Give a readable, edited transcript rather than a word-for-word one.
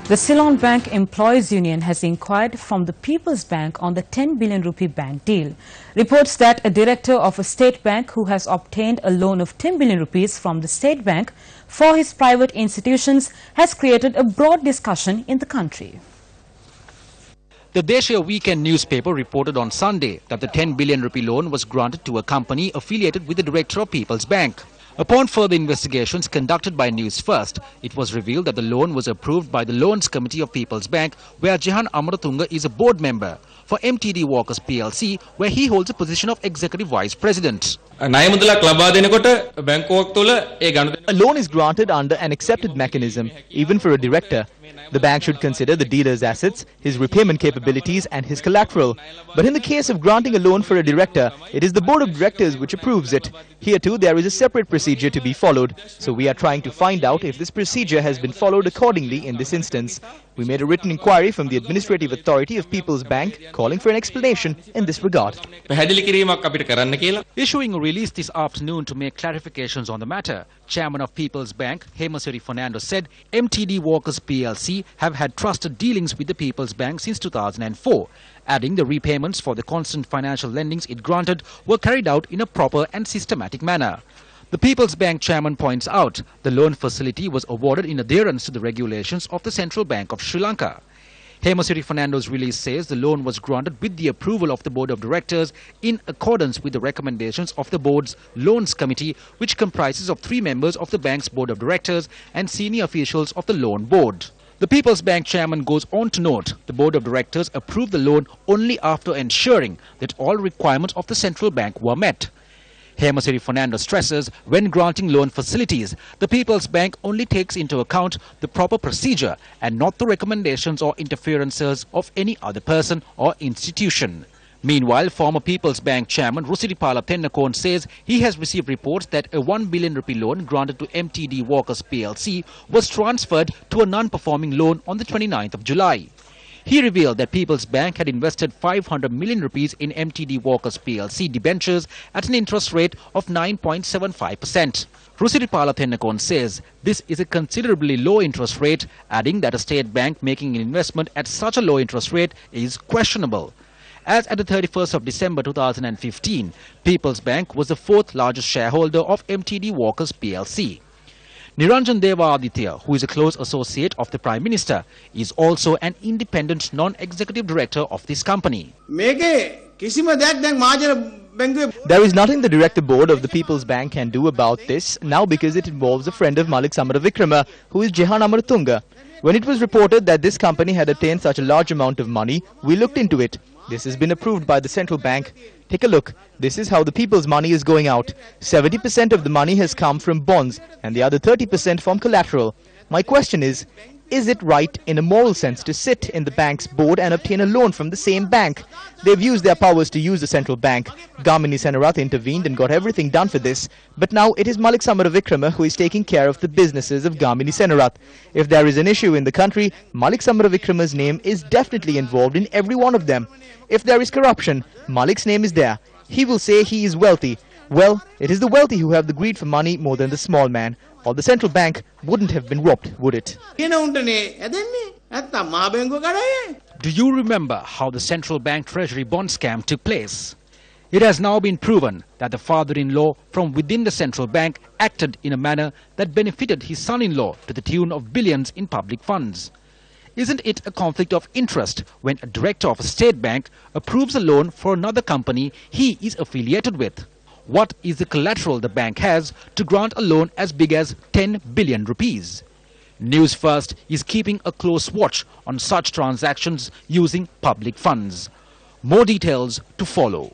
The Ceylon Bank Employees Union has inquired from the People's Bank on the 10 billion rupee bank deal. Reports that a director of a state bank who has obtained a loan of 10 billion rupees from the state bank for his private institutions has created a broad discussion in the country. The Deshiya weekend newspaper reported on Sunday that the 10 billion rupee loan was granted to a company affiliated with the director of People's Bank. Upon further investigations conducted by Newsfirst, it was revealed that the loan was approved by the Loans Committee of People's Bank, where Jehan Amaratunga is a board member, for MTD Walkers PLC, where he holds a position of Executive Vice President. A loan is granted under an accepted mechanism, even for a director. The bank should consider the dealer's assets, his repayment capabilities and his collateral. But in the case of granting a loan for a director, it is the board of directors which approves it. Here too, there is a separate procedure to be followed. So we are trying to find out if this procedure has been followed accordingly in this instance. We made a written inquiry from the Administrative Authority of People's Bank, calling for an explanation in this regard. Issuing a release this afternoon to make clarifications on the matter, Chairman of People's Bank, Hemasiri Fernando, said MTD Walkers PLC have had trusted dealings with the People's Bank since 2004, adding the repayments for the constant financial lendings it granted were carried out in a proper and systematic manner. The People's Bank chairman points out the loan facility was awarded in adherence to the regulations of the Central Bank of Sri Lanka. Hemasiri Fernando's release says the loan was granted with the approval of the Board of Directors in accordance with the recommendations of the Board's Loans Committee, which comprises of 3 members of the bank's Board of Directors and senior officials of the Loan Board. The People's Bank chairman goes on to note the Board of Directors approved the loan only after ensuring that all requirements of the Central Bank were met. Hemasiri Fernando stresses when granting loan facilities, the People's Bank only takes into account the proper procedure and not the recommendations or interferences of any other person or institution. Meanwhile, former People's Bank chairman Rusiripala Thennakone says he has received reports that a 1 billion rupee loan granted to MTD Walkers PLC was transferred to a non-performing loan on the 29th of July. He revealed that People's Bank had invested 500 million rupees in MTD Walkers PLC debentures at an interest rate of 9.75%. Rusiripala Thennakone says this is a considerably low interest rate, adding that a state bank making an investment at such a low interest rate is questionable. As at the 31st of December 2015, People's Bank was the 4th largest shareholder of MTD Walkers PLC. Niranjan Deva Aditya, who is a close associate of the Prime Minister, is also an independent non-executive director of this company. There is nothing the director board of the People's Bank can do about this now because it involves a friend of Malik Samaravikrama, who is Jehan Amaratunga. When it was reported that this company had attained such a large amount of money, we looked into it. This has been approved by the central bank. Take a look. This is how the people's money is going out. 70% of the money has come from bonds and the other 30% from collateral. My question is it right in a moral sense to sit in the bank's board and obtain a loan from the same bank? They've used their powers to use the central bank. Gamini Senarath intervened and got everything done for this. But now it is Malik Samaravikrama who is taking care of the businesses of Gamini Senarath. If there is an issue in the country, Malik Samaravikrama's name is definitely involved in every one of them. If there is corruption, Malik's name is there. He will say he is wealthy. Well, it is the wealthy who have the greed for money more than the small man. Or the central bank wouldn't have been robbed, would it? Do you remember how the central bank treasury bond scam took place? It has now been proven that the father-in-law from within the central bank acted in a manner that benefited his son-in-law to the tune of billions in public funds. Isn't it a conflict of interest when a director of a state bank approves a loan for another company he is affiliated with? What is the collateral the bank has to grant a loan as big as 10 billion rupees? Newsfirst is keeping a close watch on such transactions using public funds. More details to follow.